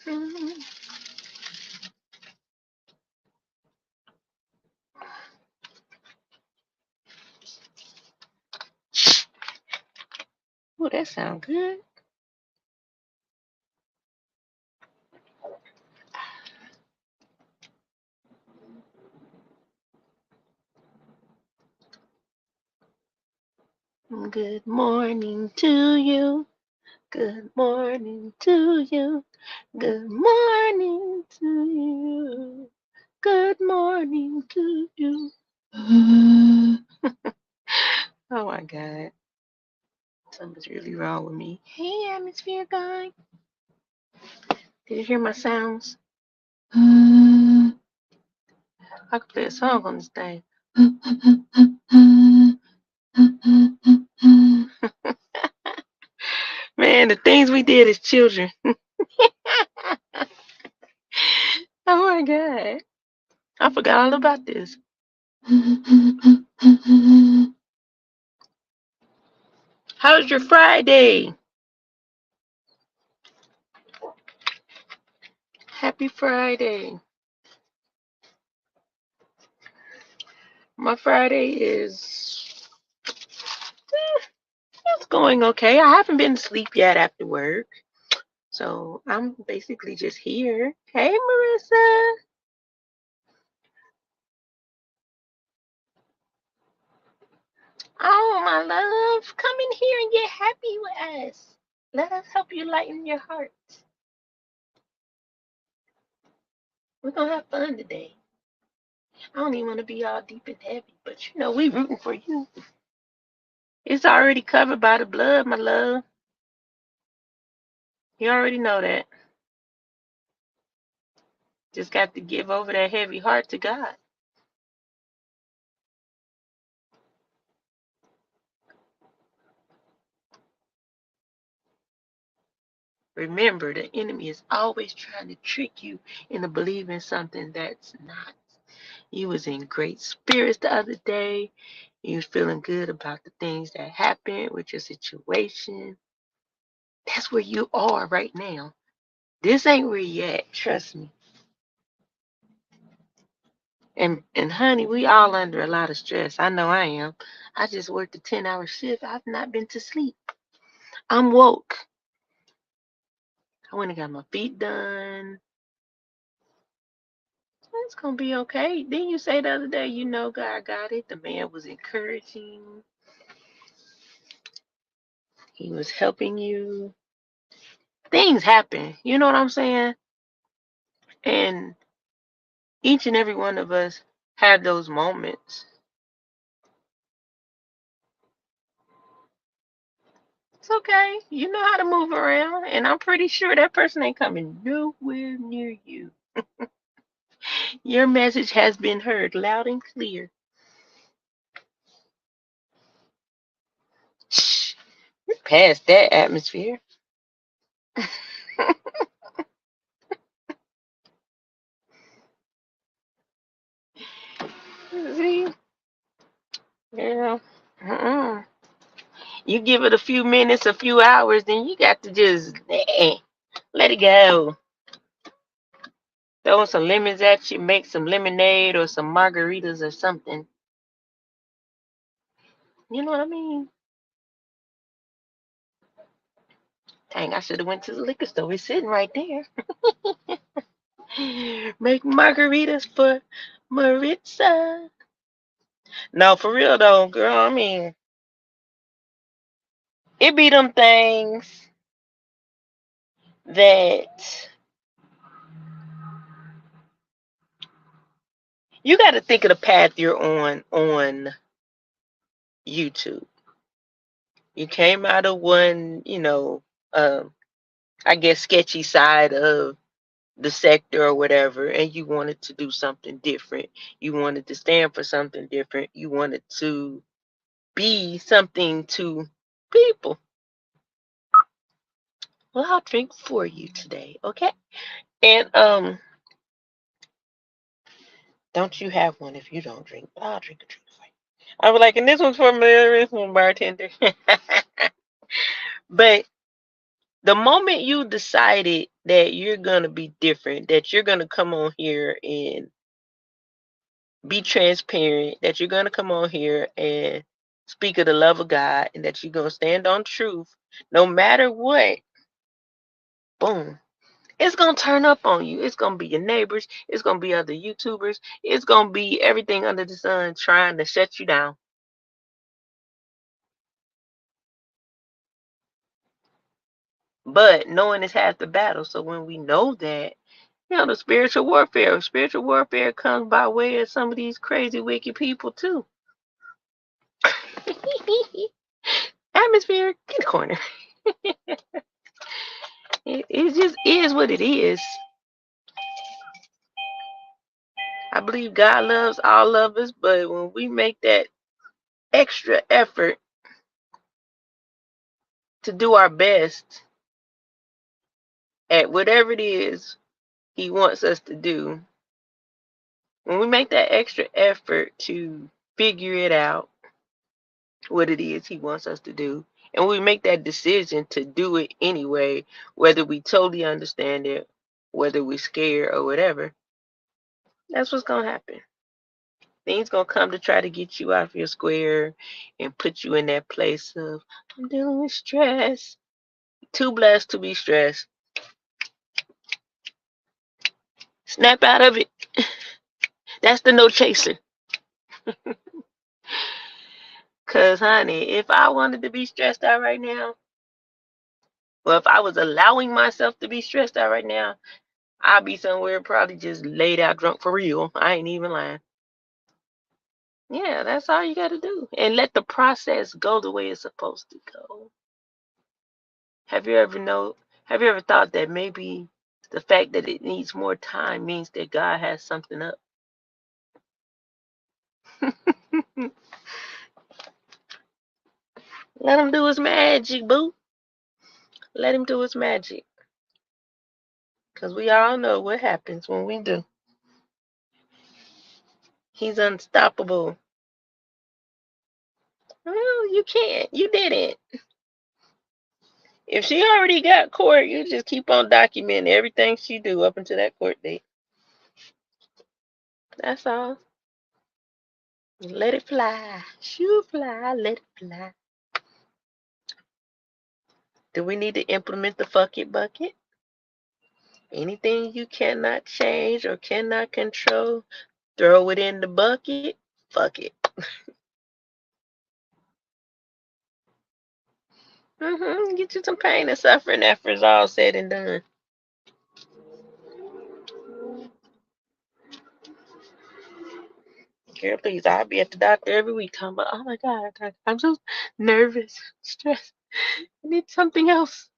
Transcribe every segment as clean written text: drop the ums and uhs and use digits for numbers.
Oh, that sounds good. Good morning to you. Good morning to you. Good morning to you. Good morning to you. Oh my God. Something's really wrong with me. Hey, atmosphere guy. Did you hear my sounds? I could play a song on this thing. Man, the things we did as children. Oh my God. I forgot all about this. How's your Friday? Happy Friday. My Friday is it's going okay. I haven't been to sleep yet after work. So I'm basically just here. Hey Marissa. Oh my love. Come in here and get happy with us. Let us help you lighten your heart. We're gonna have fun today. I don't even want to be all deep and heavy, but you know we rooting for you. It's already covered by the blood, my love. You already know that. Just got to give over that heavy heart to God. Remember, the enemy is always trying to trick you into believing something that's not. You was in great spirits the other day. You was feeling good about the things that happened with your situation. That's where you are right now. This ain't where you at, trust me. And honey, we all under a lot of stress. I know I am. I just worked a 10-hour shift. I've not been to sleep. I'm woke. I went and got my feet done. It's gonna be okay. Didn't you say the other day, you know God got it? The man was encouraging. He was helping you. Things happen. You know what I'm saying? And each and every one of us have those moments. It's okay. You know how to move around. And I'm pretty sure that person ain't coming nowhere near you. Your message has been heard loud and clear. Shh. You're past that atmosphere. See? Yeah. You give it a few minutes, a few hours, then you got to just let it go. Throw some lemons at you, make some lemonade or some margaritas or something. You know what I mean? Dang, I should have went to the liquor store. It's sitting right there. Make margaritas for Maritza. No, for real though, girl. I mean, it be them things that you got to think of the path you're on YouTube. You came out of one, um, I guess sketchy side of the sector or whatever, and you wanted to do something different. You wanted to stand for something different. You wanted to be something to people. Well, I'll drink for you today, okay? And don't you have one if you don't drink? I'll drink a drink for you. I was like, and this one's for me, this one bartender. But The moment you decided that you're gonna be different, that you're gonna come on here and be transparent, that you're gonna come on here and speak of the love of God, and that you're gonna stand on truth, no matter what, boom, it's gonna turn up on you. It's gonna be your neighbors, it's gonna be other YouTubers, it's gonna be everything under the sun trying to shut you down. But knowing is half the battle. So when we know that, the spiritual warfare comes by way of some of these crazy, wicked people too. Atmosphere, get the corner. It just is what it is. I believe God loves all of us, but when we make that extra effort to do our best at whatever it is He wants us to do, when we make that extra effort to figure it out, what it is He wants us to do, and we make that decision to do it anyway, whether we totally understand it, whether we're scared or whatever, that's what's going to happen. Things gonna come to try to get you out of your square and put you in that place of I'm dealing with stress. Too blessed to be stressed. Snap out of it. That's the no chaser. Cause honey, if I wanted to be stressed out right now, well, if I was allowing myself to be stressed out right now, I'd be somewhere probably just laid out drunk for real. I ain't even lying. Yeah, that's all you gotta do. And let the process go the way it's supposed to go. Have you ever know have you ever thought that maybe the fact that it needs more time means that God has something up? Let him do his magic, boo. Let him do his magic. Because we all know what happens when we do. He's unstoppable. Well, you can't. You didn't. If she already got court, you just keep on documenting everything she do up until that court date. That's all. Let it fly. Shoo fly, let it fly. Do we need to implement the fuck it bucket? Anything you cannot change or cannot control, throw it in the bucket. Fuck it. Get you some pain and suffering after it's all said and done. Girl, please, I'll be at the doctor every week talking about, oh my God, I'm so nervous, stressed. I need something else.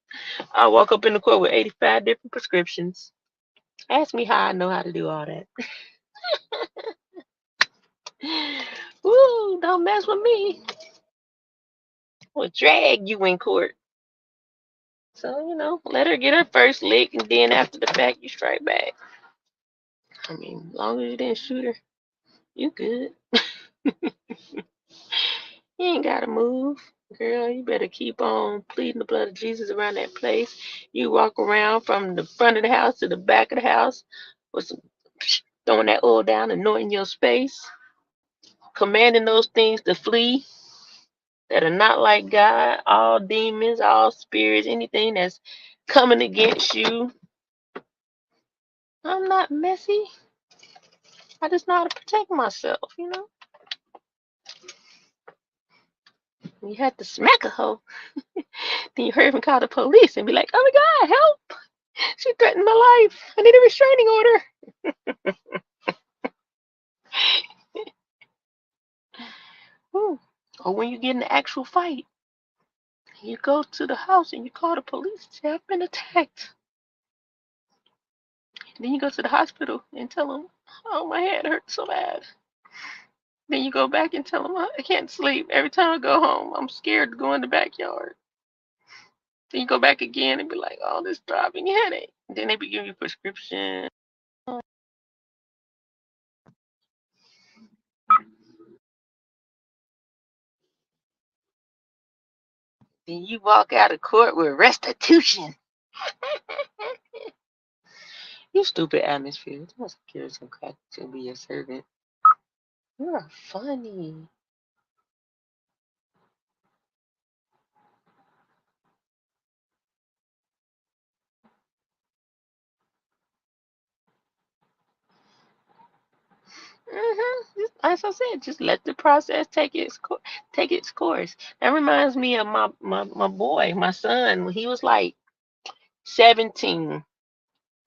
I walk up in the court with 85 different prescriptions. Ask me how I know how to do all that. Ooh, don't mess with me. We'll drag you in court. So, let her get her first lick, and then after the fact, you strike back. I mean, as long as you didn't shoot her, you good. You ain't gotta move. Girl, you better keep on pleading the blood of Jesus around that place. You walk around from the front of the house to the back of the house with some throwing that oil down, anointing your space, commanding those things to flee that are not like God, all demons, all spirits, anything that's coming against you. I'm not messy. I just know how to protect myself. You had to smack a hoe. Then you heard him call the police and be like, oh my God, help! She threatened my life. I need a restraining order. Ooh. Or when you get in an actual fight, you go to the house and you call the police and say, I've been attacked. And then you go to the hospital and tell them, oh, my head hurts so bad. Then you go back and tell them, I can't sleep. Every time I go home, I'm scared to go in the backyard. Then you go back again and be like, oh, this throbbing headache. And then they be giving you prescription. Then you walk out of court with restitution. You stupid atmosphere. You must give some crack to be a servant. You're funny. As I said, just let the process take its course. That reminds me of my boy, my son, when he was like 17.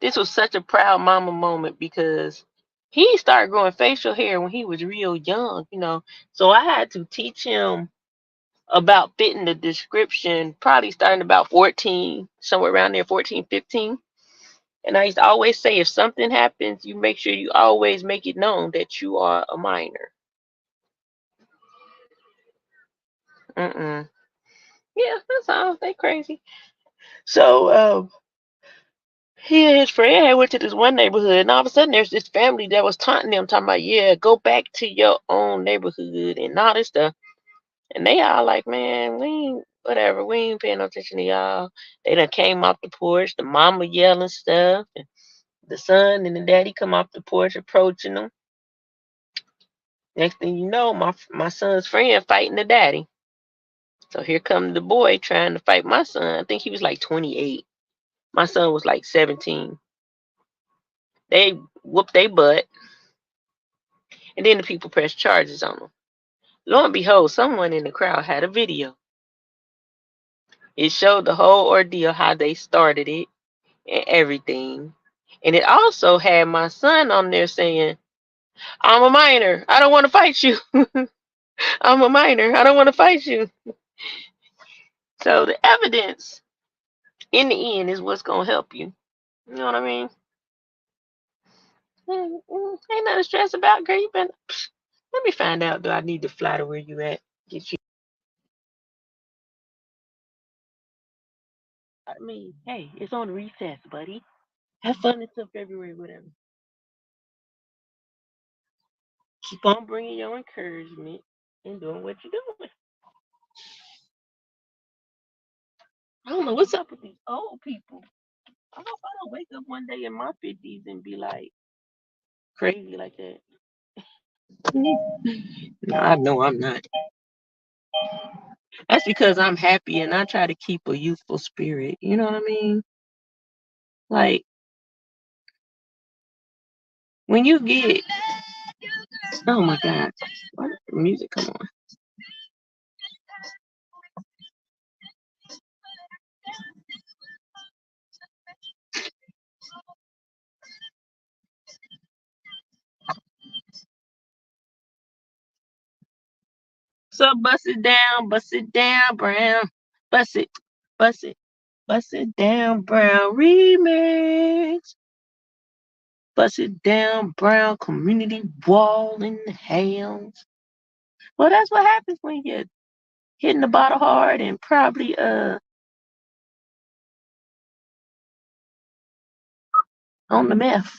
This was such a proud mama moment because he started growing facial hair when he was real young. So I had to teach him about fitting the description, probably starting about 14, somewhere around there, 14, 15. And I used to always say, if something happens, you make sure you always make it known that you are a minor. Mm-mm. Yeah, that's all. They crazy. So he and his friend had went to this one neighborhood, and all of a sudden there's this family that was taunting them, talking about, yeah, go back to your own neighborhood and all this stuff. And they all like, man, we ain't whatever, we ain't paying no attention to y'all. They done came off the porch, the mama yelling stuff, and the son and the daddy come off the porch approaching them. Next thing you know, my son's friend fighting the daddy. So here comes the boy trying to fight my son. I think he was like 28. My son was like 17. They whooped their butt, and then the people pressed charges on them. Lo and behold, someone in the crowd had a video. It showed the whole ordeal, how they started it and everything. And it also had my son on there saying, I'm a minor. I don't want to fight you. I'm a minor. I don't want to fight you. So the evidence in the end is what's going to help you. You know what I mean? Ain't nothing to stress about, girl. You been. Let me find out. Do I need to fly to where you at? Get you. I mean, hey, it's on recess, buddy. Have fun until February, whatever. Keep on bringing your encouragement and doing what you're doing. I don't know what's up with these old people. I hope I don't wake up one day in my 50s and be like crazy like that. No, I know I'm not. That's because I'm happy and I try to keep a youthful spirit. You know what I mean? Like when you get, oh my God, why does the music come on? So bust it down, Brown. Bust it, bust it, bust it down, Brown remix. Bust it down, Brown community wall in the house. Well, that's what happens when you're hitting the bottle hard and probably on the meth.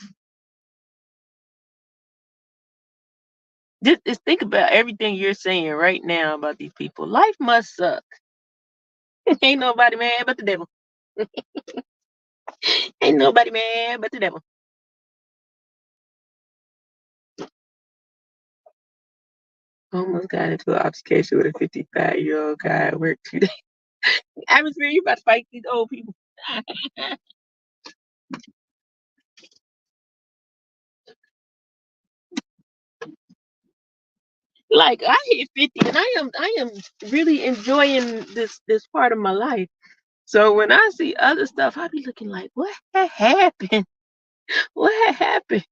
Just think about everything you're saying right now about these people. Life must suck. Ain't nobody mad but the devil. Ain't nobody mad but the devil. Almost got into an altercation with a 55-year-old guy at work today. Atmosphere, you about to fight these old people. Like I hit 50 and I am really enjoying this part of my life. So when I see other stuff, I be looking like, what happened? What happened?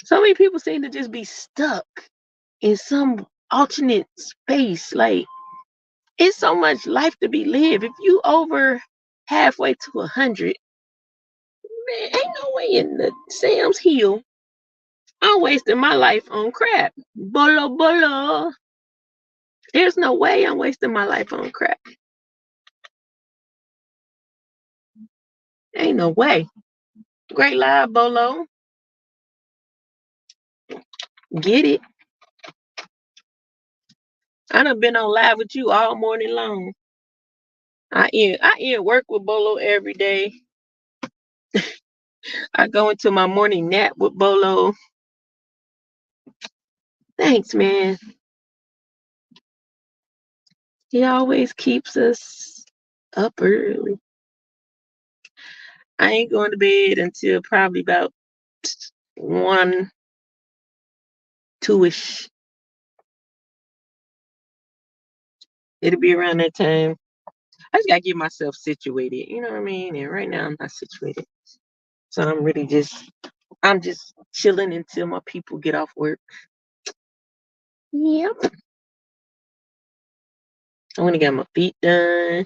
So many people seem to just be stuck in some alternate space. Like it's so much life to be lived. If you over halfway to 100, man, ain't no way in the Sam's Hill I'm wasting my life on crap. Bolo bolo. There's no way I'm wasting my life on crap. Ain't no way. Great live, Bolo. Get it? I done been on live with you all morning long. I end work with Bolo every day. I go into my morning nap with Bolo. Thanks, man. He always keeps us up early. I ain't going to bed until probably about 1, 2-ish. It'll be around that time. I just gotta get myself situated, you know what I mean? And right now I'm not situated. So I'm just chilling until my people get off work. Yep. I wanna get my feet done.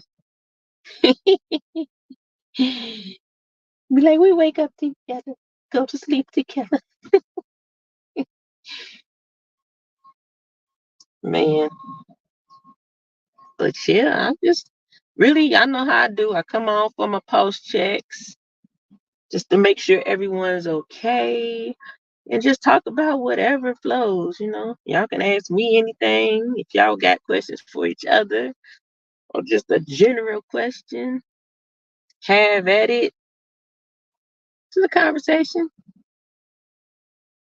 Be like, we wake up together, go to sleep together. Man. But yeah, I know how I do. I come on for my post checks just to make sure everyone's okay and just talk about whatever flows. Y'all can ask me anything if y'all got questions for each other or just a general question. Have at it. To the conversation.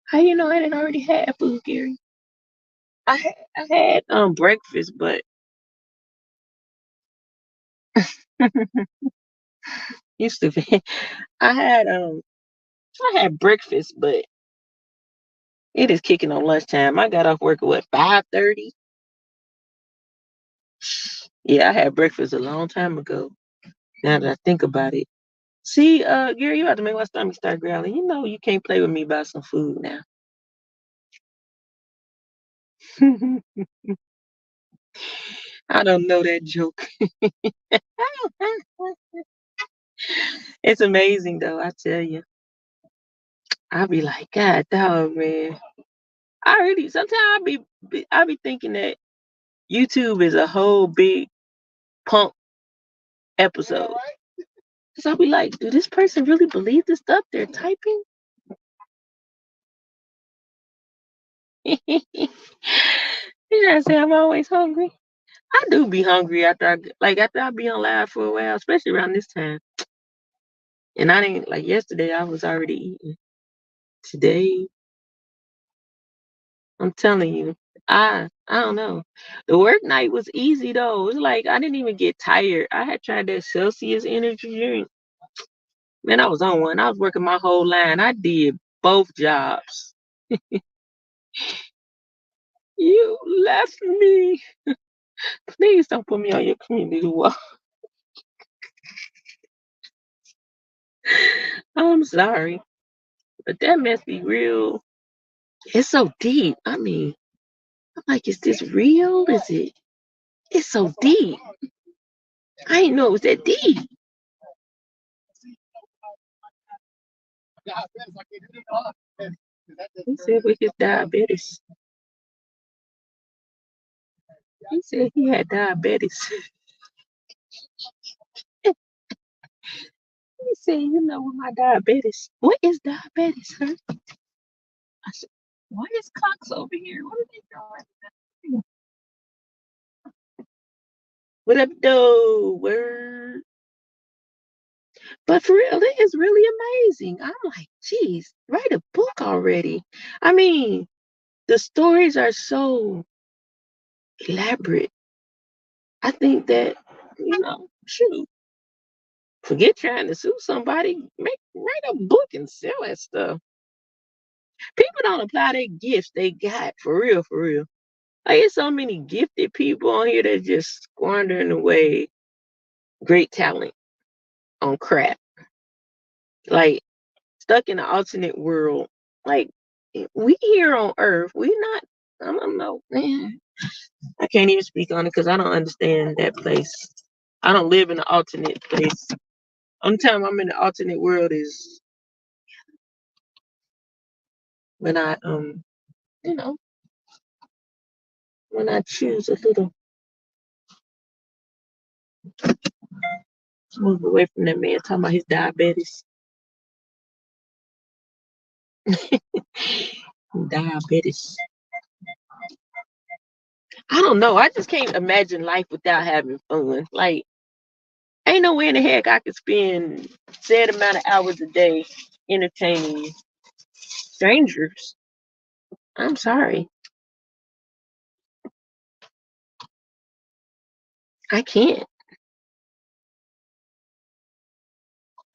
How you know I didn't already had food, Gary? I had breakfast, but used to be. I had um I had breakfast, but it is kicking on lunchtime. I got off work at what, 5:30? Yeah, I had breakfast a long time ago. Now that I think about it. See, Gary, you have to make my stomach start growling. You know you can't play with me about some food now. I don't know that joke. It's amazing though, I tell you. I be like, God dog, man. Sometimes I be thinking that YouTube is a whole big punk episode. Cause I'll be like, do this person really believe the stuff they're typing? You know I say I'm always hungry. I do be hungry after I be on live for a while, especially around this time. And I didn't like yesterday. I was already eating. Today, I'm telling you, I don't know. The work night was easy though. It was like I didn't even get tired. I had tried that Celsius energy drink. Man, I was on one. I was working my whole line. I did both jobs. You left me. Please don't put me on your community wall. I'm sorry, but that must be real. It's so deep. I mean, I'm like, is this real? Is it? It's so deep. I didn't know it was that deep. He said with his diabetes. He said he had diabetes. He said, with my diabetes. What is diabetes, huh? I said, what is Cox over here? What are they doing? What up, though? Word. But for real, it is really amazing. I'm like, geez, write a book already. I mean, the stories are so elaborate. I think that, shoot, forget trying to sue somebody. Write a book and sell that stuff. People don't apply their gifts they got for real, for real. Like, there's so many gifted people on here that just squandering away great talent on crap. Like, stuck in an alternate world. Like, we here on Earth, we not. I don't know, man. I can't even speak on it because I don't understand that place. I don't live in an alternate place. Only time I'm in the alternate world is when you know, when I choose a little to move away from that man talking about his diabetes. Diabetes. I don't know. I just can't imagine life without having fun. Like, Ain't no way in the heck I could spend said amount of hours a day entertaining strangers. I'm sorry. I can't.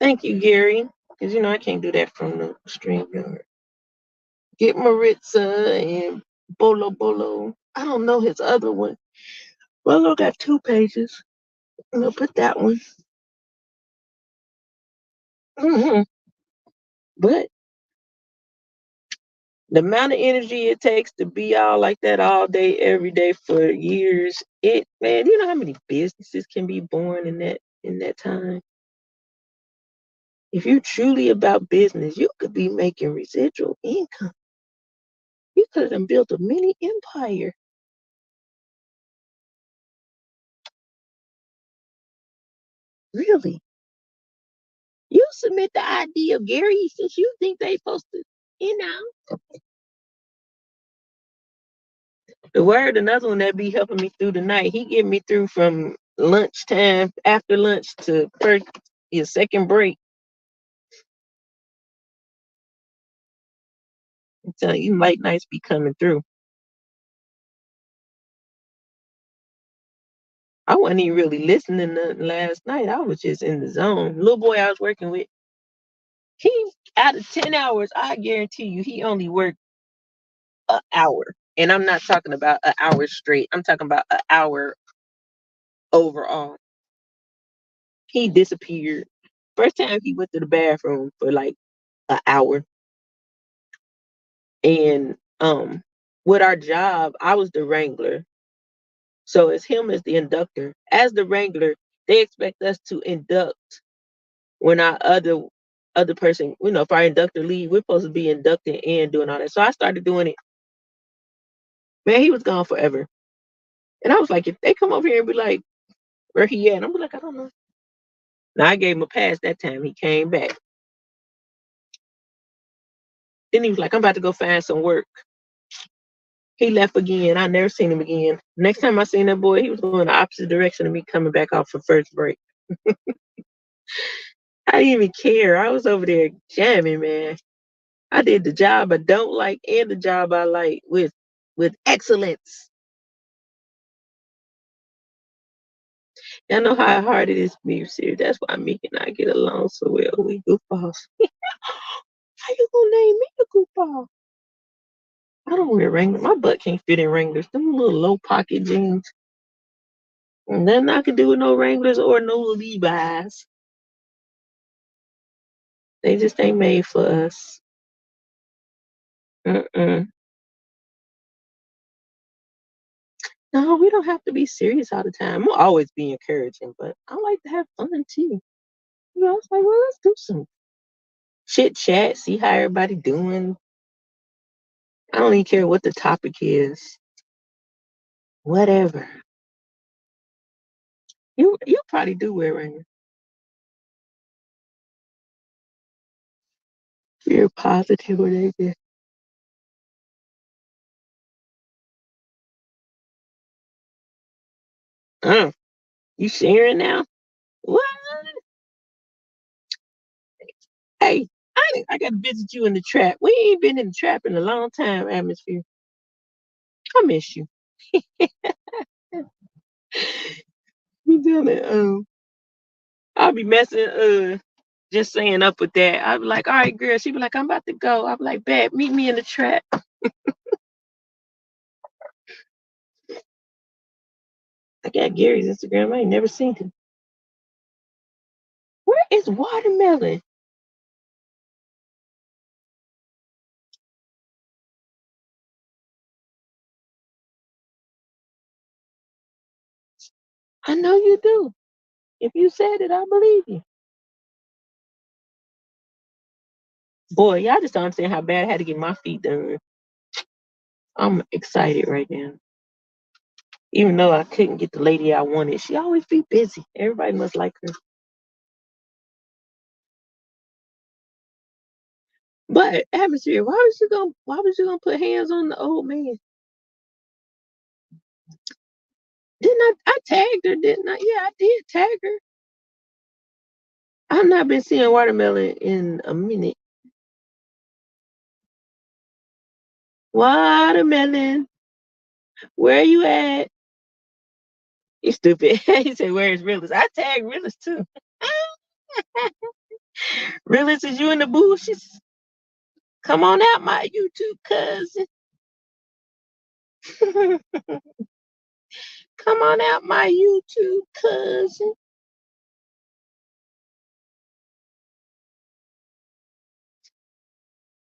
Thank you, Gary. Because I can't do that from the StreamYard. Get Maritza and Bolo Bolo. I don't know his other one. Bolo got 2 pages. I'm gonna put that one. But the amount of energy it takes to be all like that all day, every day for years, man, you know how many businesses can be born in that time? If you're truly about business, you could be making residual income. You could have built a mini empire. Really. You submit the idea, Gary, since you think they supposed to, you know. The word, another one that be helping me through the night. He get me through from lunchtime, after lunch to first your second break. I'm telling you, late nights be coming through. I wasn't even really listening to last night. I was just in the zone. Little boy I was working with, he out of 10 hours, I guarantee you, he only worked an hour. And I'm not talking about an hour straight. I'm talking about an hour overall. He disappeared. First time he went to the bathroom for like an hour. And with our job, I was the wrangler. So it's him as the inductor. As the wrangler, they expect us to induct when our other person, if our inductor leave, we're supposed to be inducting and doing all that. So I started doing it. Man, he was gone forever. And I was like, if they come over here and be like, where he at? I'm like, I don't know. Now I gave him a pass that time. He came back. Then he was like, I'm about to go find some work. He left again. I never seen him again. Next time I seen that boy, he was going the opposite direction of me coming back off for first break. I didn't even care. I was over there jamming, man. I did the job I don't like and the job I like with excellence. Y'all know how hard it is to be serious. That's why me and I get along so well. We goofballs. How you gonna name me a goofball? I don't wear Wranglers. My butt can't fit in Wranglers. Them little low pocket jeans. And nothing I can do with no Wranglers or no Levi's. They just ain't made for us. Mm-mm. No, we don't have to be serious all the time. I'll always be encouraging, but I like to have fun too. It's like, well, let's do some chit chat, see how everybody doing. I don't even care what the topic is. Whatever. You probably do wear Wranglers. You're positive or negative. Uh, you sharing now? What? Hey, I got to visit you in the trap. We ain't been in the trap in a long time, atmosphere. I miss you. We done it. I'll be messing just saying up with that. I'll be like, all right, girl. She be like, I'm about to go. I'll be like, bad, meet me in the trap. I got Gary's Instagram. I ain't never seen him. Where is Watermelon? I know you do. If you said it, I believe you. Boy, y'all just don't understand how bad I had to get my feet done. I'm excited right now. Even though I couldn't get the lady I wanted, she always be busy. Everybody must like her. But atmosphere, why was you gonna put hands on the old man? Didn't I tagged her, didn't I? Yeah, I did tag her. I've not been seeing watermelon in a minute. Watermelon, where you at? You stupid. He said, "Where's Realist?" I tag Realist too. Realist, is you in the bushes? Come on out, my YouTube cousin. Come on out, my YouTube cousin.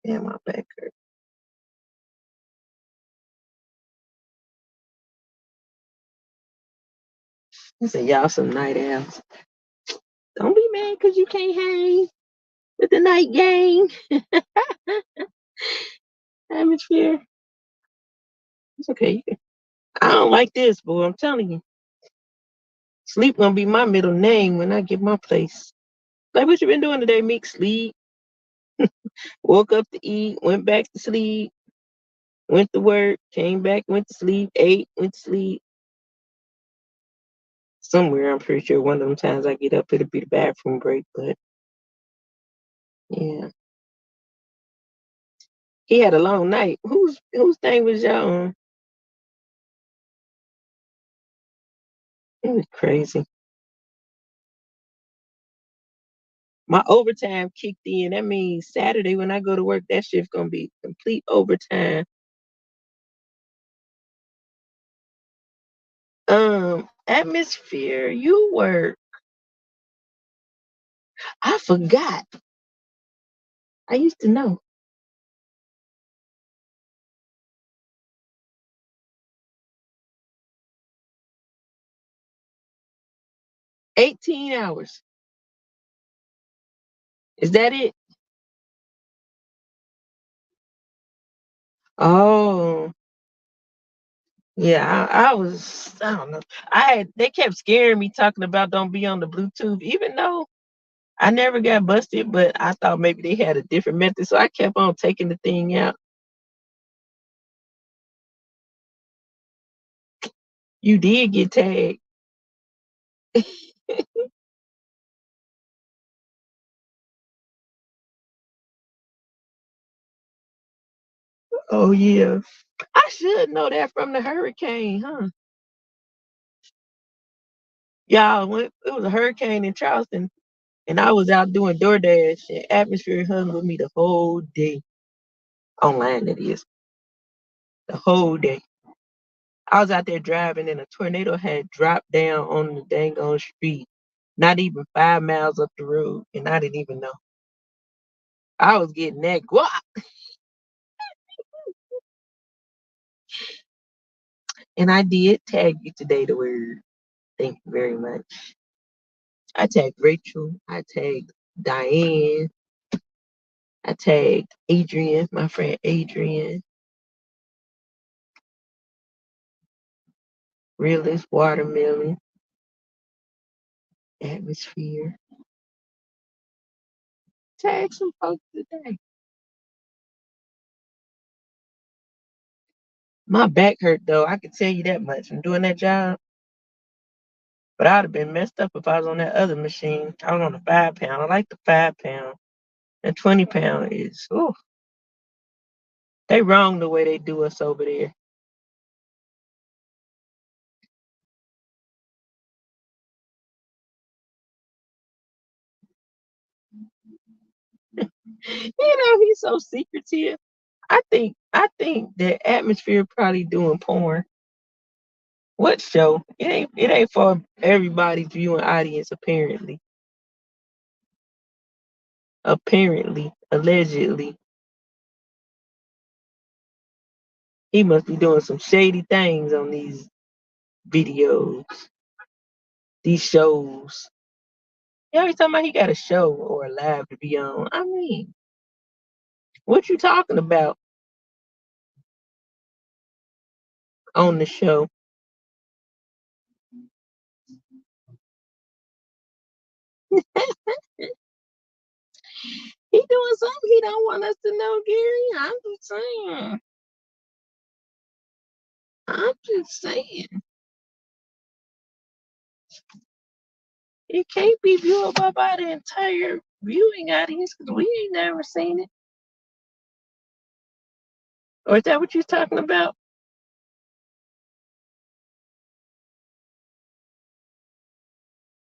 Damn, my back hurt. I said, y'all some night owls. Don't be mad because you can't hang with the night gang. Atmosphere. It's okay. I don't like this, boy. I'm telling you. Sleep gonna be my middle name when I get my place. Like, what you been doing today, Meek? Sleep. Woke up to eat, went back to sleep, went to work, came back, went to sleep, ate, went to sleep. Somewhere, I'm pretty sure one of them times I get up, it'll be the bathroom break, but yeah. He had a long night. Whose thing was y'all on? It was crazy. My overtime kicked in. That means Saturday when I go to work, that shift gonna be complete overtime. Atmosphere, you work. I forgot. I used to know. 18 hours. Is that it? Oh, yeah. I don't know. They kept scaring me talking about don't be on the Bluetooth, even though I never got busted, but I thought maybe they had a different method. So I kept on taking the thing out. You did get tagged. Oh yeah. I should know that from the hurricane, huh? Y'all, when it was a hurricane in Charleston, and I was out doing DoorDash, and Atmosphere hung with me the whole day. Online, it is. The whole day. I was out there driving, and a tornado had dropped down on the dang on street, not even 5 miles up the road, and I didn't even know. I was getting that guap, and I did tag you today, the word. Thank you very much. I tagged Rachel. I tagged Diane. I tagged Adrian, my friend Adrian. Realist Watermelon. Atmosphere. Tag some folks today. My back hurt though. I can tell you that much from doing that job. But I'd have been messed up if I was on that other machine. I was on the 5 pound. I like the 5 pound. And 20 pound is, oh, they wrong the way they do us over there. He's so secretive. I think that Atmosphere probably doing porn. What show? It ain't for everybody's viewing audience, apparently. Apparently, allegedly. He must be doing some shady things on these videos, these shows. Every time he got a show or a live to be on. I mean, what you talking about on the show? He doing something he don't want us to know, Gary. I'm just saying. I'm just saying. It can't be viewable by the entire viewing audience because we ain't never seen it. Or is that what you're talking about?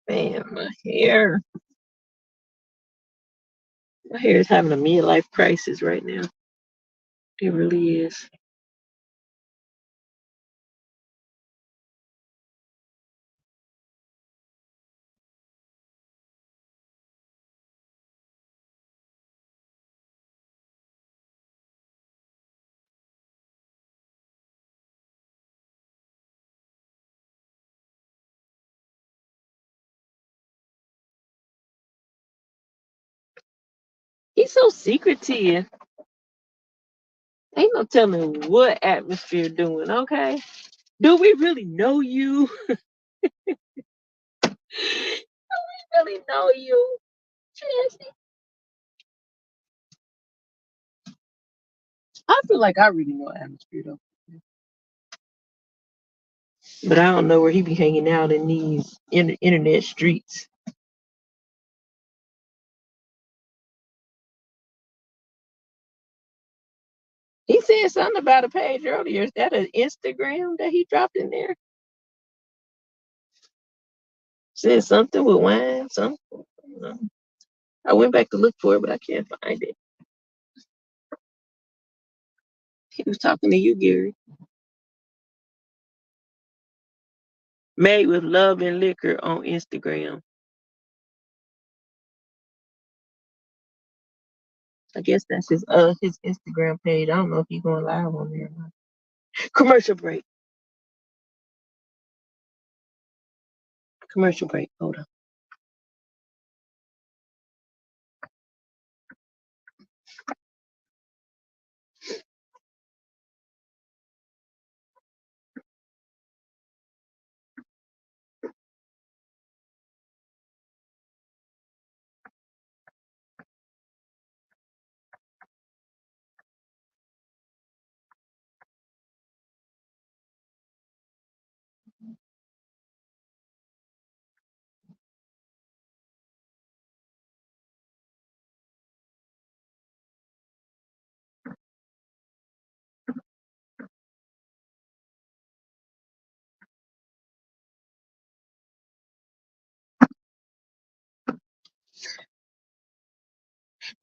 Man, my hair. My hair is having a midlife crisis right now. It really is. He's so secretive. Ain't no telling what atmosphere doing, okay? Do we really know you? Do we really know you, Jesse? I feel like I really know atmosphere though. But I don't know where he be hanging out in these internet streets. He said something about a page earlier. Is that an Instagram that he dropped in there? Said something with wine, something. I went back to look for it, but I can't find it. He was talking to you, Gary. Made with love and liquor on Instagram. I guess that's his Instagram page. I don't know if he's going live on there or not. Commercial break. Commercial break. Hold on.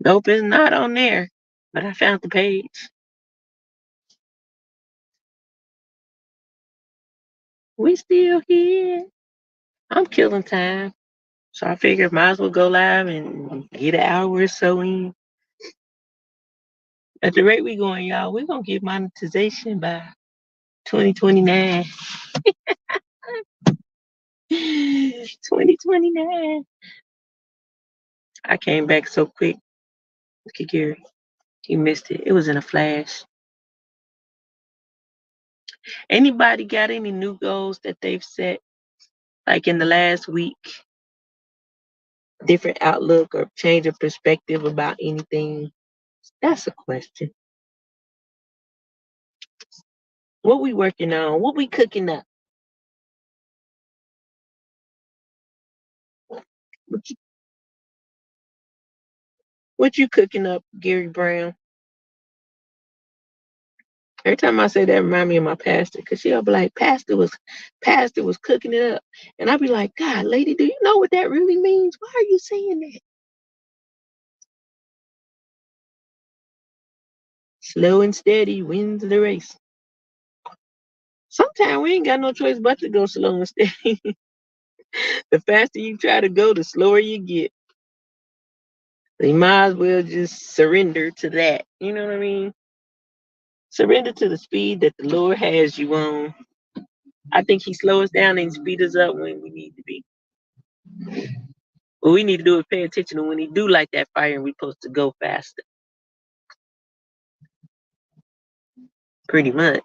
Nope, it's not on there. But I found the page. We still here. I'm killing time. So I figured might as well go live and get an hour or so in. At the rate we going, y'all, we're gonna get monetization by 2029. 2029. I came back so quick. Look at Gary. He missed it. It was in a flash. Anybody got any new goals that they've set, like in the last week? Different outlook or change of perspective about anything? That's a question. What we working on? What we cooking up? What you, what you cooking up, Gary Brown? Every time I say that, remind me of my pastor, cause she'll be like, Pastor was cooking it up," and I'll be like, "God, lady, do you know what that really means? Why are you saying that?" Slow and steady wins the race. Sometimes we ain't got no choice but to go slow and steady. The faster you try to go, the slower you get. So you might as well just surrender to that. You know what I mean? Surrender to the speed that the Lord has you on. I think He slows us down and speed us up when we need to be. What we need to do is pay attention to when He do light that fire and we supposed to go faster. Pretty much.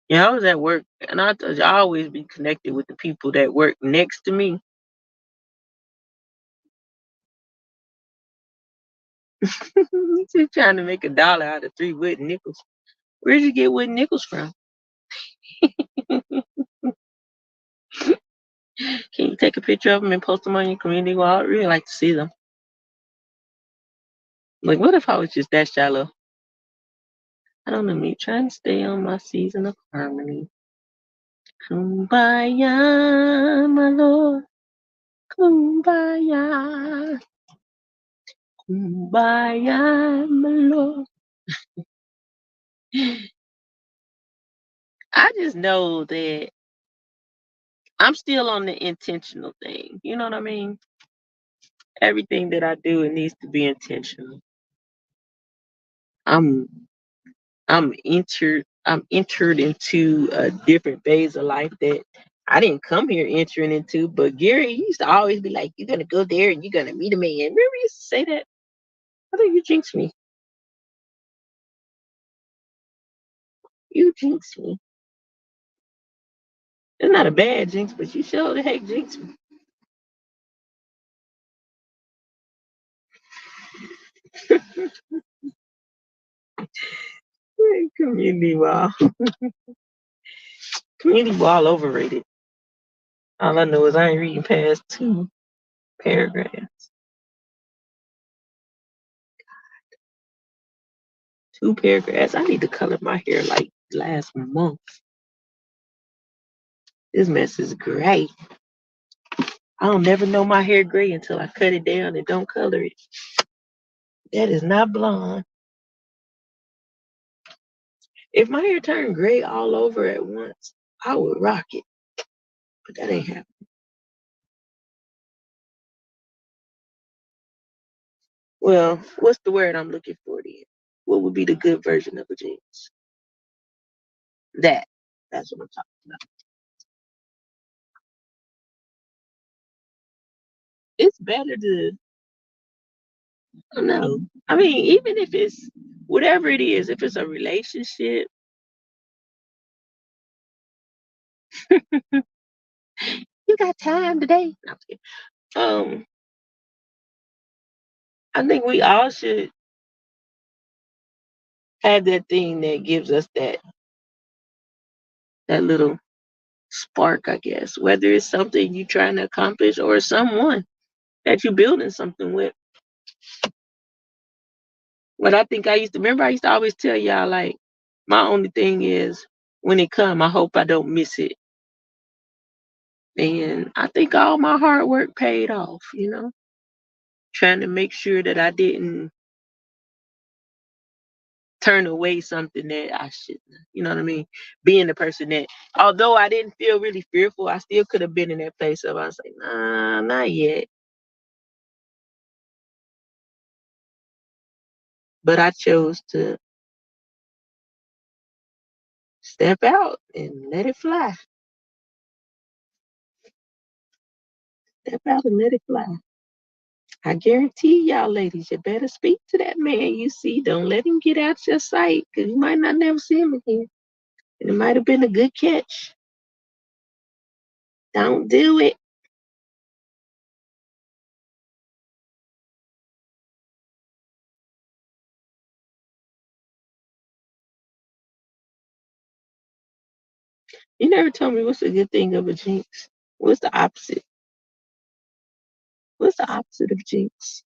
Yeah, I was at work and I told you I always be connected with the people that work next to me. He's just trying to make $1 out of 3 wooden nickels. Where'd you get wooden nickels from? Can you take a picture of them and post them on your community wall? I'd really like to see them. Like, what if I was just that shallow? I don't know, me trying to stay on my season of harmony. Kumbaya, my lord. Kumbaya. Kumbaya, my lord. I just know that I'm still on the intentional thing. You know what I mean? Everything that I do, it needs to be intentional. I'm I'm entered into a different phase of life that I didn't come here entering into. But Gary used to always be like, "You're gonna go there and you're gonna meet a man." Remember, he used to say that. I think you jinxed me. You jinxed me. It's not a bad jinx, but you sure the heck jinxed me. Community wall. Community wall overrated. All I know is I ain't reading past 2 paragraphs. 2 paragraphs. I need to color my hair like last month. This mess is gray. I don't never know my hair gray until I cut it down and don't color it. That is not blonde. If my hair turned gray all over at once, I would rock it. But that ain't happening. Well, what's the word I'm looking for then? What would be the good version of a jeans? That. That's what I'm talking about. It's better to, I don't know. I mean, even if it's whatever it is, if it's a relationship, you got time today. No, I'm just kidding. I think we all should have that thing that gives us that little spark, I guess. Whether it's something you're trying to accomplish or someone that you're building something with. What I think I used to remember, I used to always tell y'all like, my only thing is when it come, I hope I don't miss it. And I think all my hard work paid off, trying to make sure that I didn't turn away something that I shouldn't. You know what I mean? Being the person that, although I didn't feel really fearful, I still could have been in that place of I was like, nah, not yet. But I chose to step out and let it fly. Step out and let it fly. I guarantee y'all ladies, you better speak to that man you see. Don't let him get out your sight because you might not never see him again. And it might have been a good catch. Don't do it. You never told me what's a good thing of a jinx. What's the opposite? What's the opposite of jinx?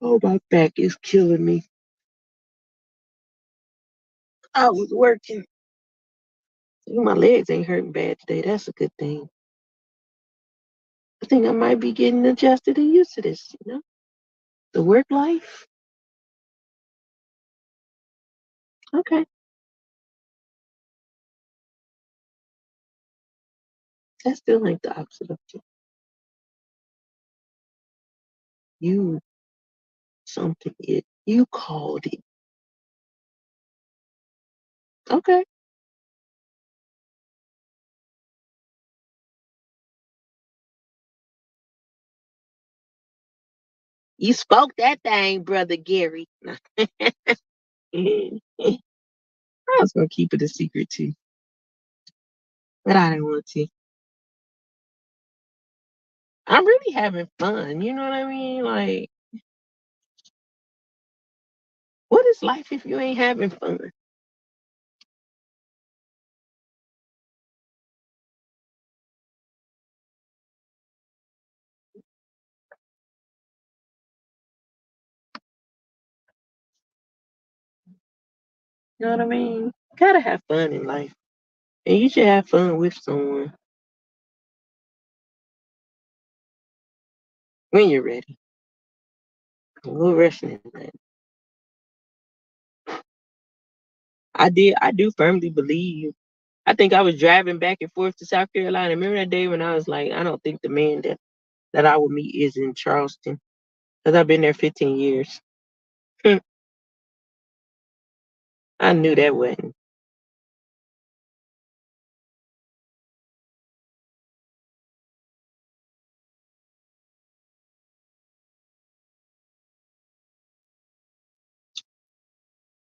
Oh, my back is killing me. I was working. My legs ain't hurting bad today. That's a good thing. I think I might be getting adjusted and used to this. The work life. Okay. That's still like the opposite of jinx. You something it. You called it. Okay. You spoke that thing, brother Gary. I was gonna keep it a secret too, but I didn't want to. I'm really having fun. You know what I mean? Like, what is life if you ain't having fun? You know what I mean? Gotta have fun in life. And you should have fun with someone when you're ready. No rushing in that. I do firmly believe. I think I was driving back and forth to South Carolina. Remember that day when I was like, I don't think the man that I would meet is in Charleston. Because I've been there 15 years. I knew that wasn't.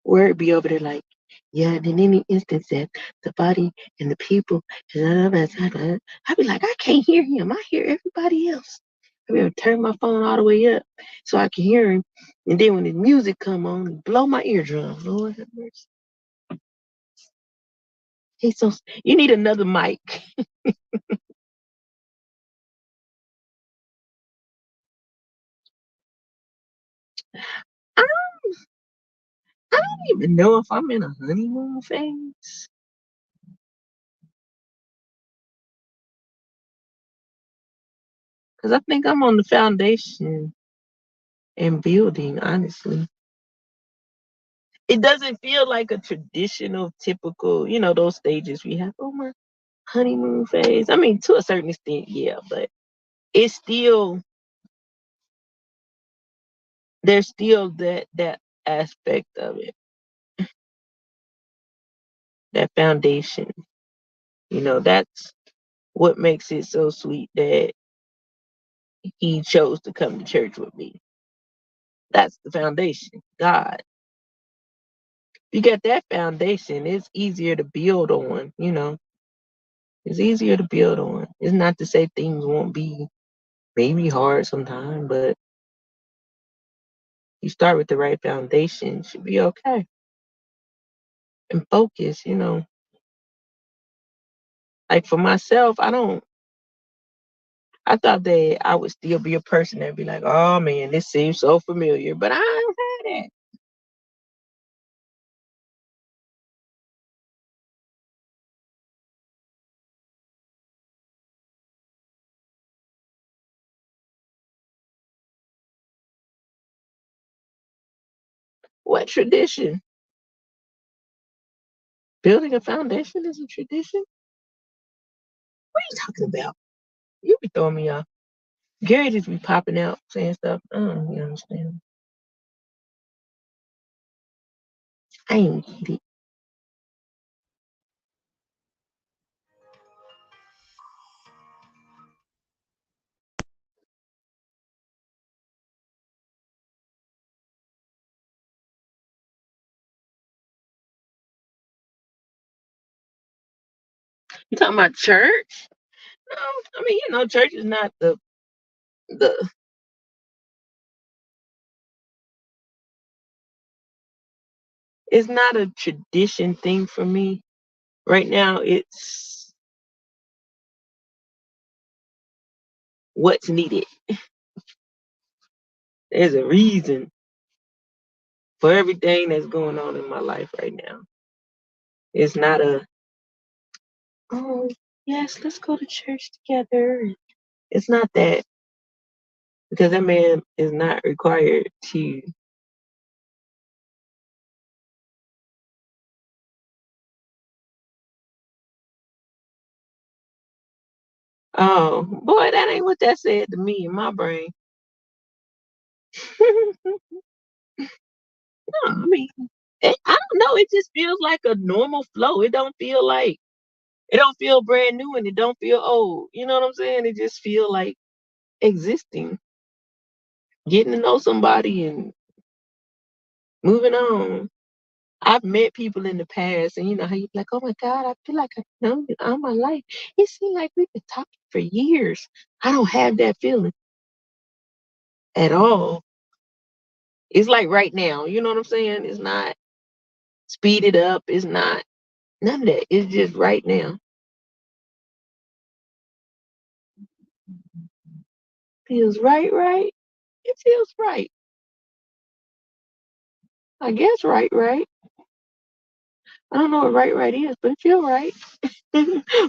Word be over there like, yeah, and in any instance that the body and the people, I'd be like, I can't hear him. I hear everybody else. I be able to turn my phone all the way up so I can hear him. And then when the music come on, it blow my eardrum. Lord have mercy. He's so you need another mic. I I don't even know if I'm in a honeymoon phase. Because I think I'm on the foundation and building, honestly. It doesn't feel like a traditional, typical, those stages we have. Oh, my honeymoon phase. I mean, to a certain extent, yeah, but it's still, there's still that aspect of it, that foundation. That's what makes it so sweet that he chose to come to church with me. That's the foundation, God. You get that foundation, it's easier to build on. It's easier to build on. It's not to say things won't be maybe hard sometime, but you start with the right foundation, should be okay. And focus. Like for myself, I thought that I would still be a person that'd be like, oh man, this seems so familiar, but I don't have that. What tradition? Building a foundation is a tradition? What are you talking about? You be throwing me off. Gary just be popping out saying stuff. I don't even understand. I ain't get it. You talking about church? No, I mean, church is not the it's not a tradition thing for me. Right now it's what's needed. There's a reason for everything that's going on in my life right now. It's not a oh yes, let's go to church together. It's not that because that man is not required to. Oh boy, that ain't what that said to me in my brain. No, I mean, I don't know. It just feels like a normal flow. It don't feel brand new and it don't feel old. You know what I'm saying? It just feel like existing, getting to know somebody and moving on. I've met people in the past, and you know how you like, oh my God, I feel like I've known you all my life. It seems like we've been talking for years. I don't have that feeling at all. It's like right now, you know what I'm saying? It's not speeded up. It's not none of that. It's just right now. Feels right, right. It feels right. I guess right, right. I don't know what right is, but it feel right.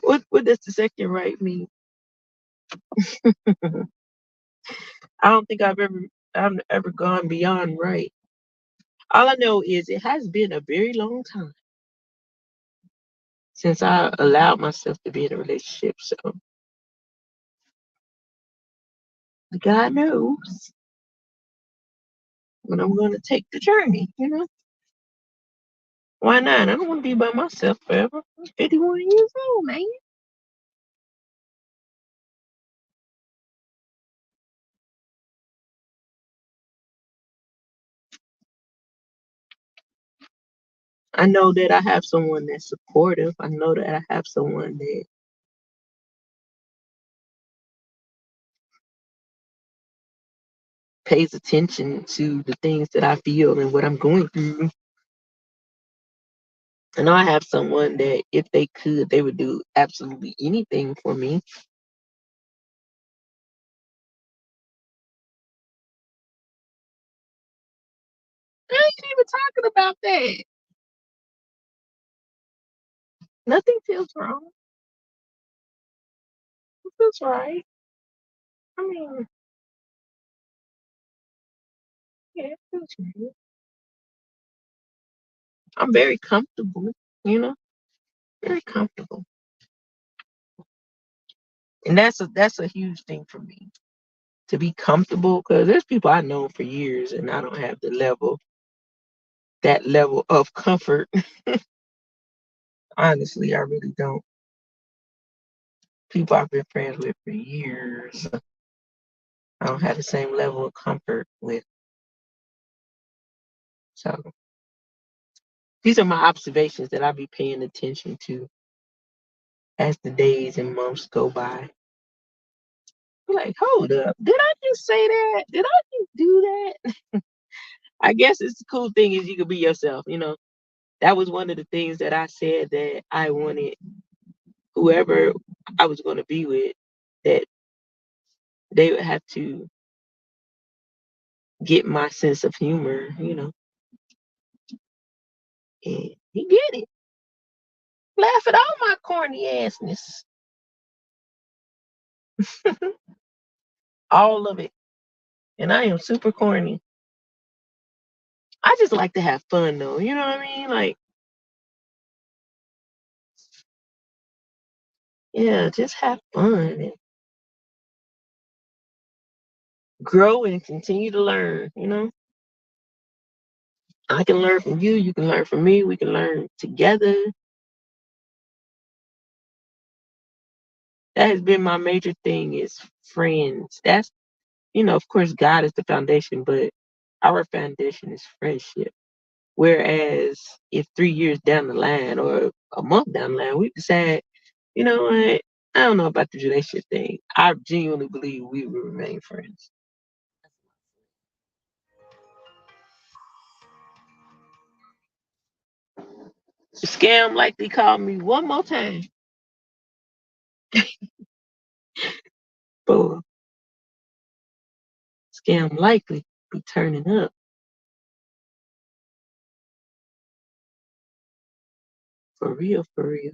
What does the second right mean? I don't think I've ever gone beyond right. All I know is it has been a very long time since I allowed myself to be in a relationship. So God knows when I'm going to take the journey. Why not? I don't want to be by myself forever. I'm 51 years old, man. I know that I have someone that's supportive. I know that I have someone that pays attention to the things that I feel and what I'm going through. I know I have someone that if they could, they would do absolutely anything for me. I ain't even talking about that. Nothing feels wrong. It feels right. I mean, yeah, it feels right. I'm very comfortable, you know, very comfortable. And that's a huge thing for me to be comfortable because there's people I know for years and I don't have that level of comfort. Honestly, I really don't. People I've been friends with for years, I don't have the same level of comfort with. So these are my observations that I'll be paying attention to as the days and months go by. Like, hold up, did I just say that? Did I just do that? I guess it's the cool thing is you can be yourself. That was one of the things that I said that I wanted whoever I was going to be with, that they would have to get my sense of humor, and he get it. Laugh at all my corny assness. All of it. And I am super corny. I just like to have fun though. You know what I mean? Like, yeah, just have fun and grow and continue to learn. I can learn from you, you can learn from me, we can learn together. That has been my major thing is friends. Of course God is the foundation, but our foundation is friendship. Whereas if 3 years down the line or a month down the line, we decide, you know what, I don't know about the relationship thing. I genuinely believe we will remain friends. Scam likely called me one more time. But Scam likely be turning up. For real, for real.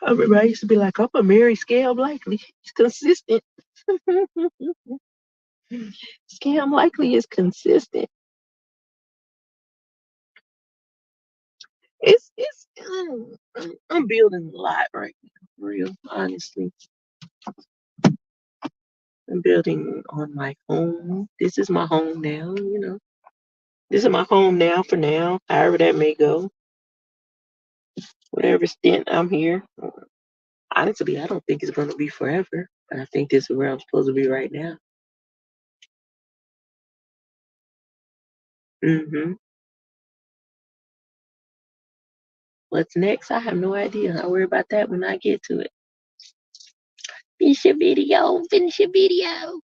I remember I used to be like, I'm a marry Scam likely. He's consistent. Scam likely is consistent. I'm building a lot right now, for real, honestly. I'm building on my home. This is my home now. This is my home now for now, however that may go. Whatever stint I'm here. Honestly, I don't think it's going to be forever, but I think this is where I'm supposed to be right now. hmm What's next? I have no idea. I'll worry about that when I get to it. Finish your video. Finish your video.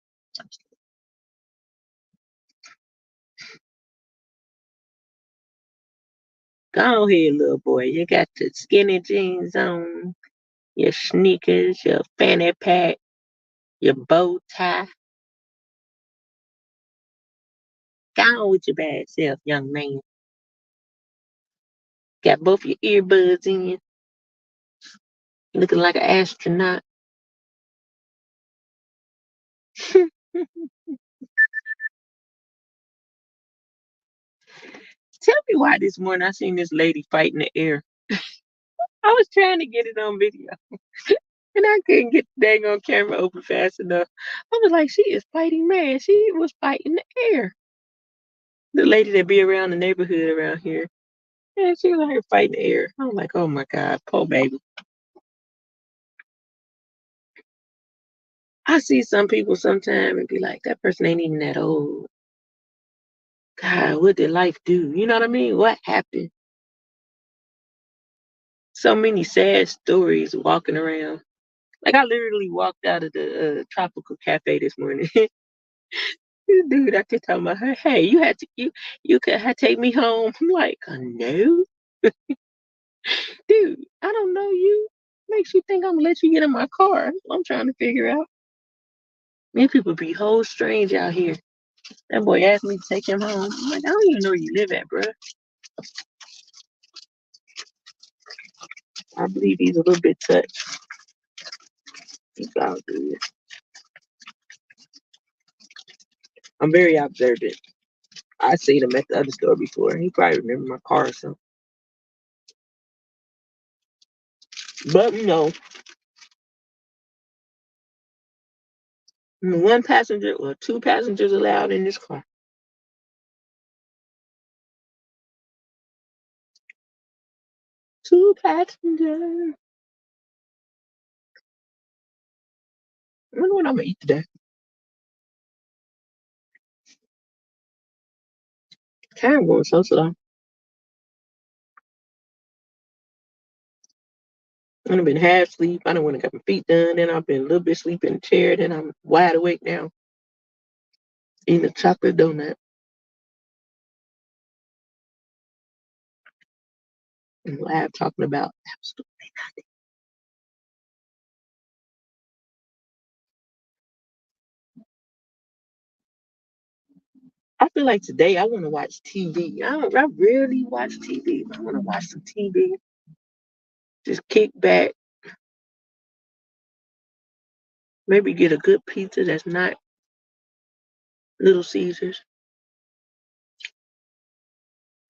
Go ahead, little boy. You got the skinny jeans on, your sneakers, your fanny pack, your bow tie. Go on with your bad self, young man. Got both your earbuds in, looking like an astronaut. Tell me why this morning I seen this lady fight in the air. I was trying to get it on video and I couldn't get the dang on camera open fast enough. I was like, she is fighting man. She was fighting the air. The lady that be around the neighborhood around here. Yeah, she was out here fighting the air. I was like, oh my God, poor baby. I see some people sometime and be like, that person ain't even that old. God, what did life do? You know what I mean? What happened? So many sad stories walking around. Like I literally walked out of the tropical cafe this morning. This dude out there talking about her, hey, you could take me home. I'm like, no, dude, I don't know you. Makes you think I'm gonna let you get in my car. That's what I'm trying to figure out. These people be whole strange out here. That boy asked me to take him home. I'm like, I don't even know where you live at, bro. I believe he's a little bit touched. He's all good. I'm very observant. I seen him at the other store before. He probably remember my car or something. But one passenger or two passengers allowed in this car. Two passengers. I wonder what I'm gonna eat today. Time going so slow. I've been half asleep. I don't want to get my feet done. Then I've been a little bit asleep in the chair. Then I'm wide awake now, eating a chocolate donut. And lab talking about absolutely nothing. I feel like today I want to watch TV. I rarely watch TV. I want to watch some TV. Just kick back. Maybe get a good pizza that's not Little Caesars.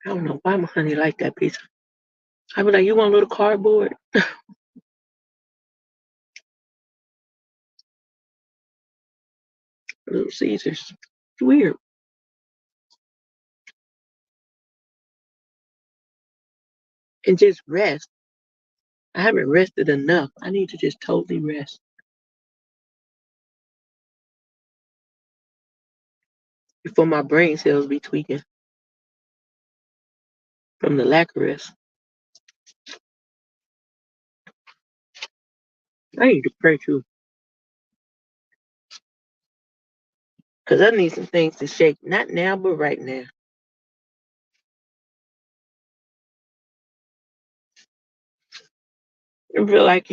I don't know why my honey like that pizza. I be like, you want a little cardboard? Little Caesars. It's weird. And just rest. I haven't rested enough. I need to just totally rest before my brain cells be tweaking from the lack of rest. I need to pray too. Because I need some things to shake. Not now, but right now. I feel like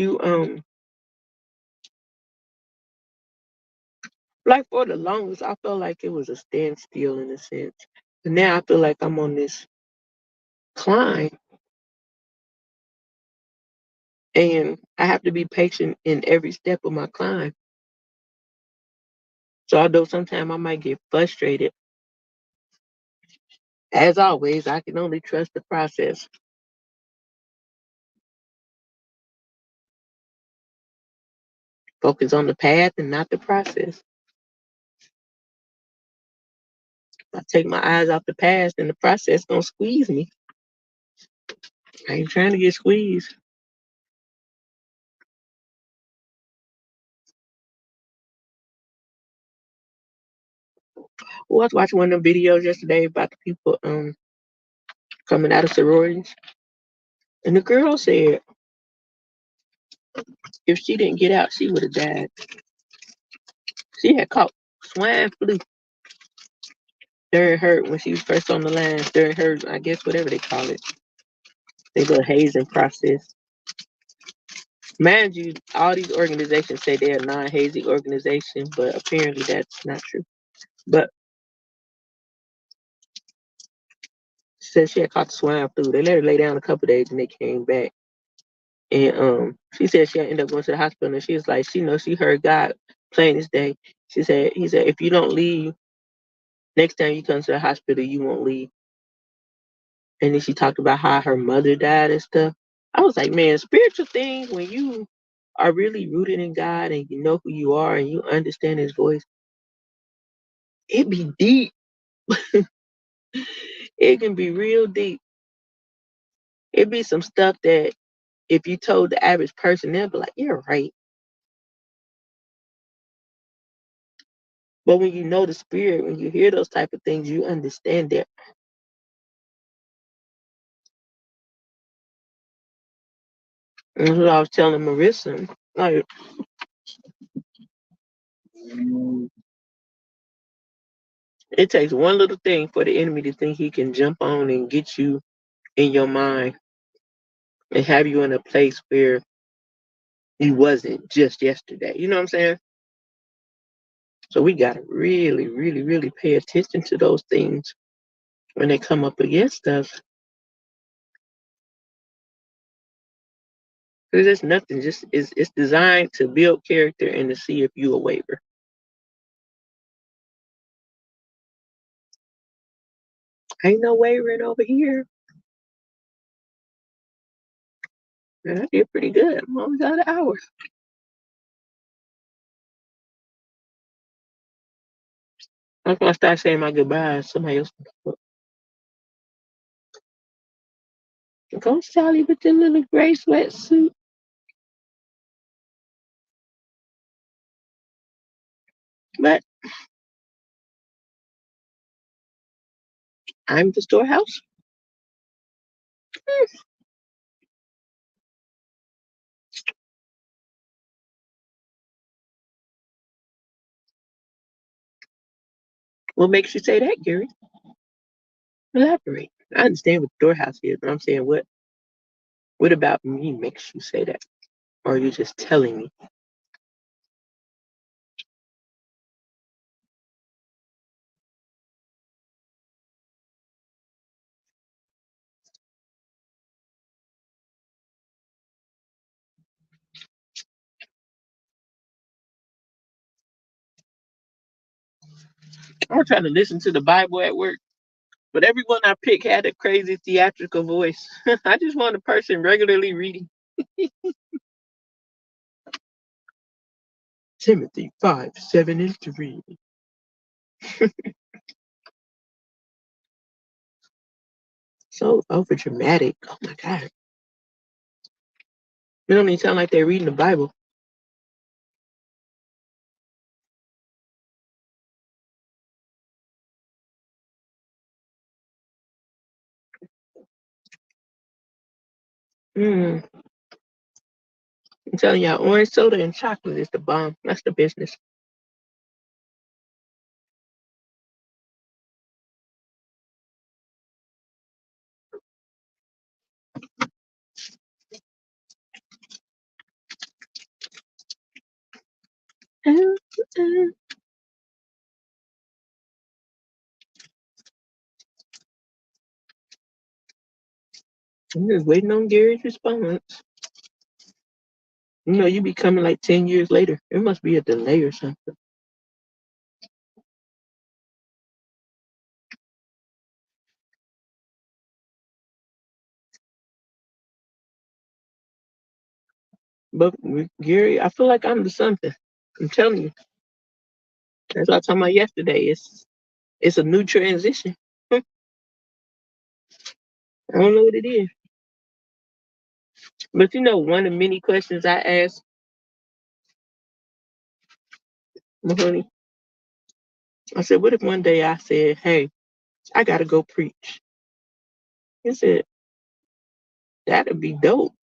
like for the longest, I felt like it was a standstill in a sense. But now I feel like I'm on this climb and I have to be patient in every step of my climb. So although sometimes I might get frustrated, as always, I can only trust the process. Focus on the path and not the process. If I take my eyes off the past, then the process gonna squeeze me. I ain't trying to get squeezed. Well, I was watching one of them videos yesterday about the people coming out of sororities. And the girl said if she didn't get out, she would have died. She had caught swine flu during her when she was first on the line, during her, I guess whatever they call it. They little hazing process. Mind you, all these organizations say they're a non-hazing organization, but apparently that's not true. But said she had caught the swine flu. They let her lay down a couple of days and they came back. And she said she ended up going to the hospital and she was like, she knows she heard God plain this day. He said, if you don't leave, next time you come to the hospital, you won't leave. And then she talked about how her mother died and stuff. I was like, man, spiritual things, when you are really rooted in God and you know who you are and you understand his voice, it be deep. It can be real deep. It be some stuff that if you told the average person, they'll be like, you're right. But when you know the spirit, when you hear those type of things, you understand that. And that's what I was telling Marissa. Like, it takes one little thing for the enemy to think he can jump on and get you in your mind and have you in a place where you wasn't just yesterday. You know what I'm saying? So we gotta really, really, really pay attention to those things when they come up against us. Because it's nothing, just it's designed to build character and to see if you a waver. Ain't no wavering over here. Man, I did pretty good. I'm almost out of hours. I'm gonna start saying my goodbyes. Somebody else. Go Sally with the little gray sweatsuit. But I'm the storehouse. What makes you say that, Gary? Elaborate. I understand what the storehouse is, but I'm saying what about me makes you say that? Or are you just telling me? I'm trying to listen to the Bible at work, but everyone I pick had a crazy theatrical voice. I just want a person regularly reading Timothy 5:7-3. So over dramatic. Oh my God. They don't even sound like they're reading the Bible. Mm. I'm telling y'all, orange soda and chocolate is the bomb. That's the business. I'm just waiting on Gary's response. You know, you be coming like 10 years later. It must be a delay or something. But with Gary, I feel like I'm the something. I'm telling you. That's what I was talking about yesterday. It's a new transition. I don't know what it is. But you know, one of the many questions I asked my honey, I said, what if one day I said, hey, I gotta go preach? He said, that'd be dope.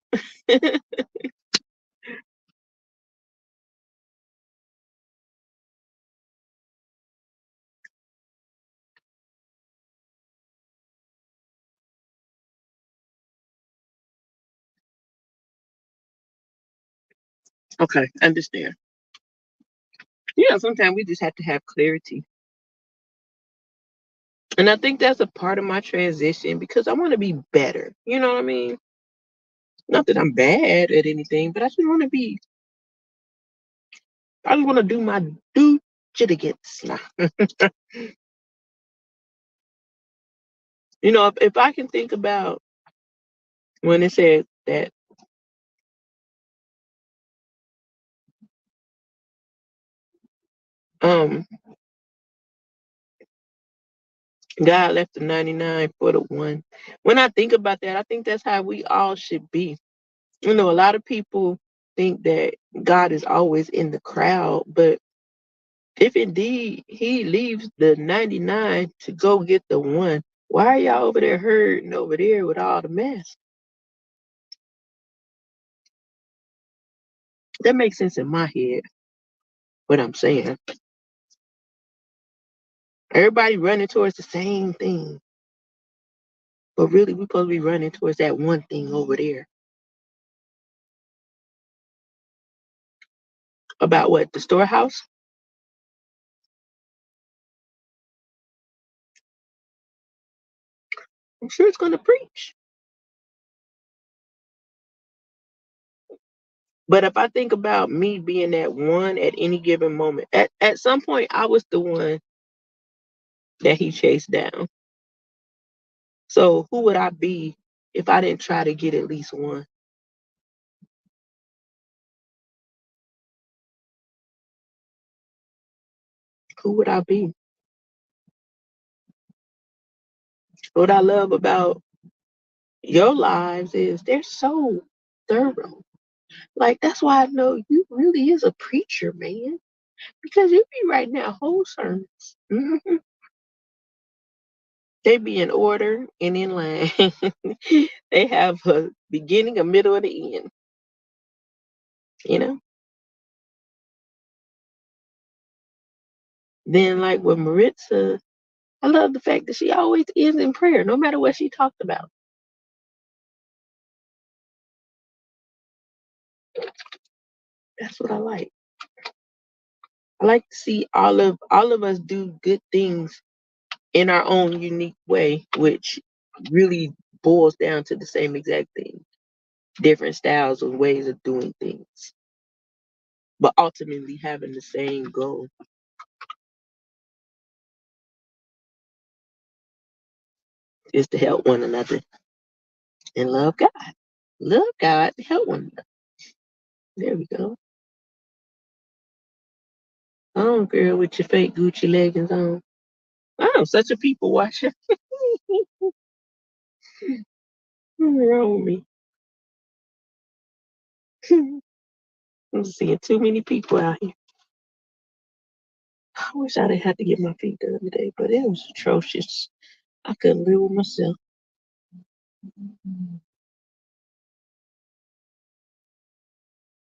Okay, understand. Yeah, sometimes we just have to have clarity. And I think that's a part of my transition because I want to be better. You know what I mean? Not that I'm bad at anything, but I just want to do my due diligence. Nah. If I can think about when it said that um God left the 99 for the one. When I think about that, I think that's how we all should be. A lot of people think that God is always in the crowd, but if indeed he leaves the 99 to go get the one, why are y'all over there hurting over there with all the mess? That makes sense in my head, what I'm saying. Everybody running towards the same thing, but really we're supposed to be running towards that one thing over there. About what? The storehouse? I'm sure it's going to preach. But if I think about me being that one at any given moment, at some point I was the one that he chased down. So who would I be if I didn't try to get at least one? Who would I be? What I love about your lives is they're so thorough. Like that's why I know you really is a preacher, man. Because you be writing that whole sermons. They be in order and in line. They have a beginning, a middle, and an end. You know. Then like with Maritza, I love the fact that she always ends in prayer, no matter what she talked about. That's what I like. I like to see all of us do good things in our own unique way, which really boils down to the same exact thing. Different styles and ways of doing things, but ultimately having the same goal is to help one another and love God. Love God, help one another. There we go. Oh, girl, with your fake Gucci leggings on. I'm such a people watcher. What's wrong with me? I'm seeing too many people out here. I wish I didn't have to get my feet done today, but it was atrocious. I couldn't live with myself.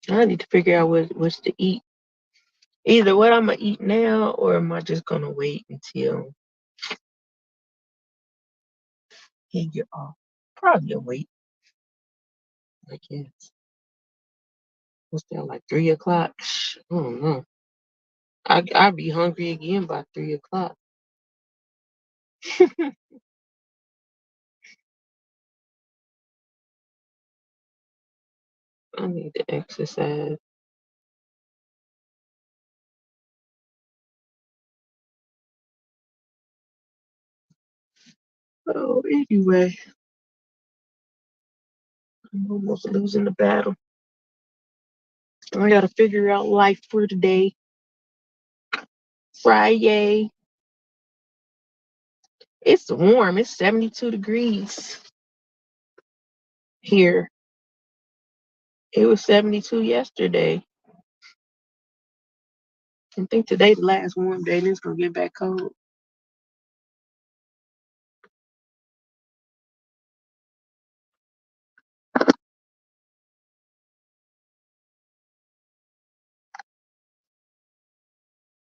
I need to figure out what's to eat. Either what I'm gonna eat now, or am I just gonna wait until he get off? Probably a wait, I guess. What's that, like 3 o'clock? I don't know. I'd be hungry again by 3 o'clock. I need to exercise. Oh, anyway, I'm almost losing the battle. I gotta figure out life for today. Friday. It's warm. It's 72 degrees here. It was 72 yesterday. I think today's the last warm day, and it's gonna get back cold.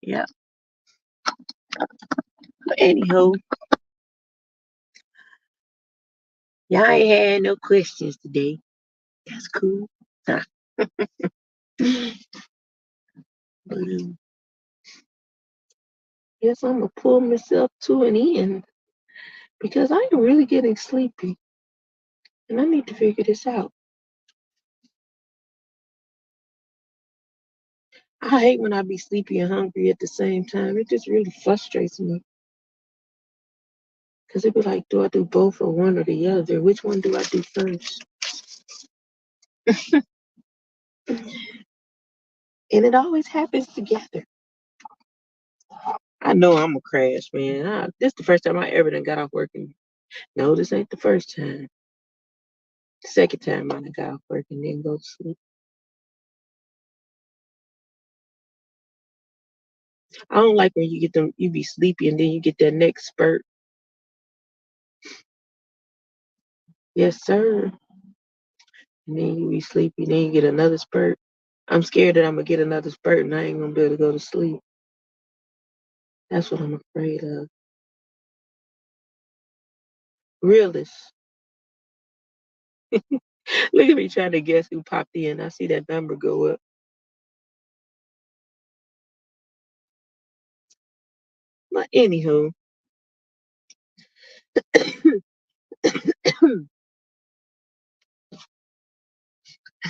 Yeah. But anyhow, y'all ain't had no questions today. That's cool. Huh. But guess I'm gonna pull myself to an end. because I am really getting sleepy and I need to figure this out. I hate when I be sleepy and hungry at the same time. It just really frustrates me. Because it be like, do I do both or one or the other? Which one do I do first? And it always happens together. I know I'm a crash, man. This is the first time I ever done got off work. No, this ain't the first time. The second time I done got off work and then go to sleep. I don't like when you be sleepy and then you get that next spurt. Yes, sir. And then you be sleepy, then you get another spurt. I'm scared that I'm gonna get another spurt and I ain't gonna be able to go to sleep. That's what I'm afraid of. Realist. Look at me trying to guess who popped in. I see that number go up. But anywho,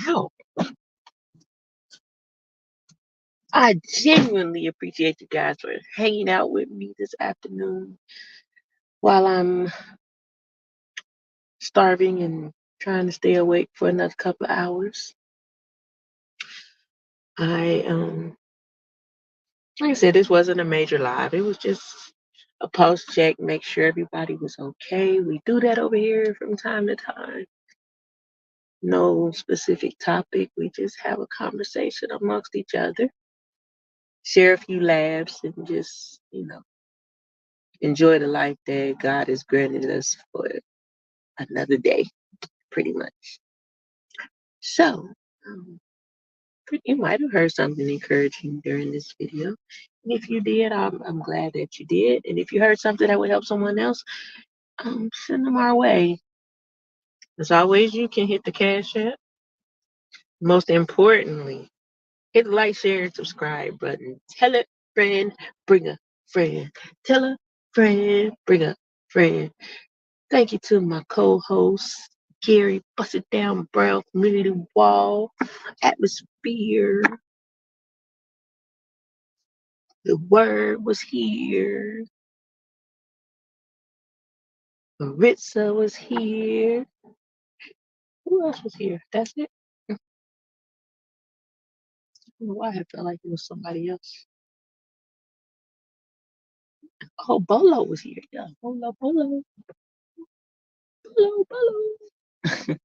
ow. I genuinely appreciate you guys for hanging out with me this afternoon while I'm starving and trying to stay awake for another couple of hours. I like I said, this wasn't a major live. It was just a pulse check, make sure everybody was okay. We do that over here from time to time. No specific topic. We just have a conversation amongst each other, share a few laughs, and just, enjoy the life that God has granted us for another day, pretty much. So, um, you might have heard something encouraging during this video. And if you did, I'm glad that you did. And if you heard something that would help someone else, send them our way. As always, you can hit the Cash App. Most importantly, hit the like, share, and subscribe button. Tell a friend, bring a friend. Tell a friend, bring a friend. Thank you to my co-host, Gary Bust It Down Brown Community Wall, Atmosphere. The word was here. Maritza was here. Who else was here? That's it. I don't know why I felt like it was somebody else. Oh, Bolo was here. Yeah, Bolo, Bolo, Bolo, Bolo.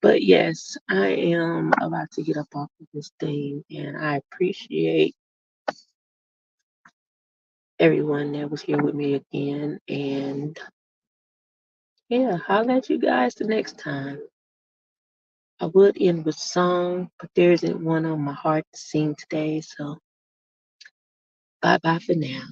But yes, I am about to get up off of this thing, and I appreciate everyone that was here with me again. And yeah, holler at you guys the next time. I would end with song, but there isn't one on my heart to sing today, so bye bye for now.